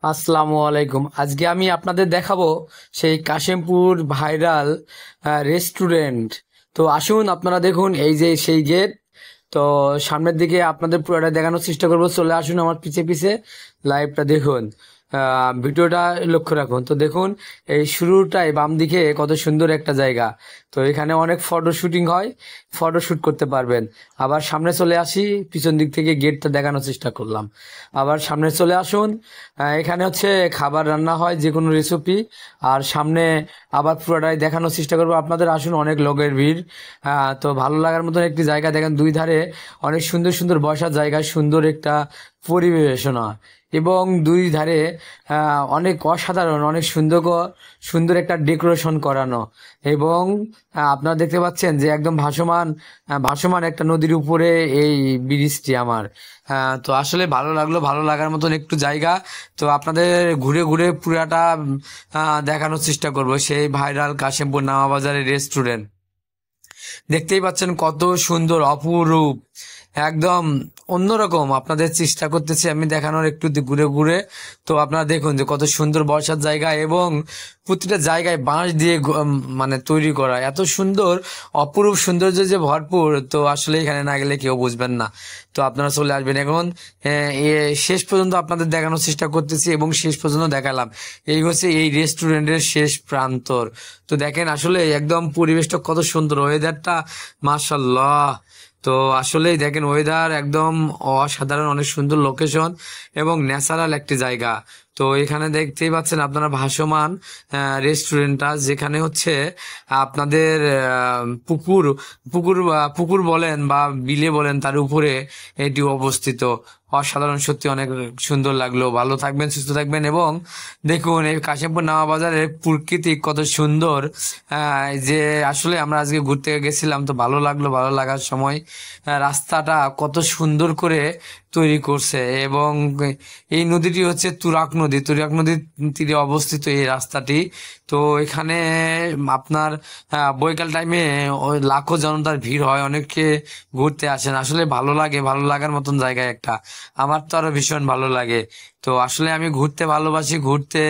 আসসালামু আলাইকুম। আজকে আমি আপনাদের দেখাবো সেই কাশিমপুর ভাইরাল রেস্টুরেন্ট। তো আসুন আপনারা দেখুন, এই যে সেই গেট। তো সামনের দিকে আপনাদের পুরোটা দেখানোর চেষ্টা করবো, চলে আসুন আমার পিছে পিছে, লাইভটা দেখুন, ভিডিওটা লক্ষ্য রাখুন। তো দেখুন, এই শুরুটাই বাম দিকে কত সুন্দর একটা জায়গা। তো এখানে অনেক ফটো শুটিং হয়, ফটো শুট করতে পারবেন। আবার সামনে চলে আসি, পিছন দিক থেকে গেটটা দেখানোর চেষ্টা করলাম। আবার সামনে চলে আসুন, এখানে হচ্ছে খাবার রান্না হয়, যে কোনো রেসিপি। আর সামনে আবার পুরোটাই দেখানোর চেষ্টা করবো আপনাদের। আসুন, অনেক লোকের ভিড়। তো ভালো লাগার মতন একটি জায়গা। দেখেন দুই ধারে অনেক সুন্দর সুন্দর বসার জায়গা, সুন্দর একটা পরিবেশনা, এবং দুই ধারে অনেক অসাধারণ, অনেক সুন্দর সুন্দর একটা ডেকোরেশন করানো। এবং আপনারা দেখতে পাচ্ছেন যে একদম ভাসমান, ভাসমান একটা নদীর উপরে এই ব্রিজটি আমার। তো আসলে ভালো লাগলো, ভালো লাগার মতন একটু জায়গা। তো আপনাদের ঘুরে ঘুরে পুরাটা দেখানোর চেষ্টা করব সেই ভাইরাল কাশিমপুর নামাবাজারের রেস্টুরেন্ট। দেখতেই পাচ্ছেন কত সুন্দর, অপরূপ, একদম অন্যরকম। আপনাদের চেষ্টা করতেছি আমি দেখানোর একটু ঘুরে ঘুরে। তো আপনারা দেখুন যে কত সুন্দর বসার জায়গা, এবং প্রতিটা জায়গায় বাঁশ দিয়ে মানে তৈরি করা, এত সুন্দর, অপরূপ সৌন্দর্য যে ভরপুর। তো আসলে এখানে না গেলে কেউ বুঝবেন না। তো আপনারা চলে আসবেন এখন। শেষ পর্যন্ত আপনাদের দেখানোর চেষ্টা করতেছি, এবং শেষ পর্যন্ত দেখালাম। এই হচ্ছে এই রেস্টুরেন্টের শেষ প্রান্তর। তো দেখেন আসলে একদম পরিবেশটা কত সুন্দর, ওয়েদারটা মাশাল্লাহ। তো আসলেই দেখেন ওয়েদার একদম অসাধারণ, অনেক সুন্দর লোকেশন এবং ন্যাচারাল একটি জায়গা। তো এখানে দেখতেই পাচ্ছেন আপনারা ভাসমান রেস্টুরেন্টটা, যেখানে হচ্ছে আপনাদের পুকুর পুকুর পুকুর বলেন বা বিলে বলেন, তার উপরে এটি অবস্থিত। অসাধারণ, সত্যি অনেক সুন্দর লাগলো। ভালো থাকবেন, সুস্থ থাকবেন, এবং দেখুন এই কাশিমপুর নামা বাজারের প্রকৃতি কত সুন্দর। যে আসলে আমরা আজকে ঘুরতে গেছিলাম, তো ভালো লাগলো। ভালো লাগার সময় রাস্তাটা কত সুন্দর করে তৈরি করছে, এবং এই নদীটি হচ্ছে তুরাগ নদী। তুরাগ নদীর তীরে অবস্থিত এই রাস্তাটি। তো এখানে আপনার বৈকাল টাইমে ওই লাখো জনতার ভিড় হয়, অনেকে ঘুরতে আসেন। আসলে ভালো লাগে, ভালো লাগার মতন জায়গা একটা। আমার তো আরো ভীষণ ভালো লাগে। তো আসলে আমি ঘুরতে ভালোবাসি, ঘুরতে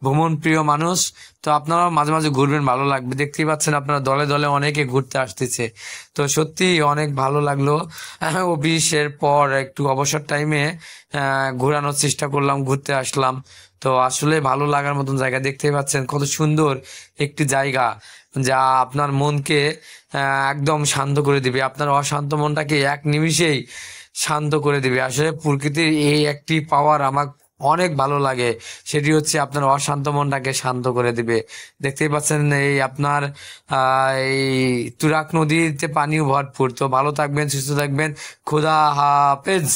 ভ্রমণ প্রিয় মানুষ। তো আপনারাও মাঝে মাঝে ঘুরবেন, ভালো লাগবে। দেখতেই পাচ্ছেন আপনারা দলে দলে অনেকে ঘুরতে আসতেছে। তো সত্যি অনেক ভালো লাগলো। অফিসের পর একটু অবসর টাইমে ঘোরানোর চেষ্টা করলাম, ঘুরতে আসলাম। তো আসলে ভালো লাগার মতন জায়গা। দেখতেই পাচ্ছেন কত সুন্দর একটি জায়গা, যা আপনার মনকে একদম শান্ত করে দিবে, আপনার অশান্ত মনটাকে এক নিমিষেই শান্ত করে দিবে। আসলে প্রকৃতির এই একটি পাওয়ার আমার অনেক ভালো লাগে, সেটি হচ্ছে আপনার অশান্ত মনটাকে শান্ত করে দিবে। দেখতেই পাচ্ছেন এই আপনার এই তুরাগ নদীতে পানিও ভরপুর। তো ভালো থাকবেন, সুস্থ থাকবেন, খোদা হাফেজ।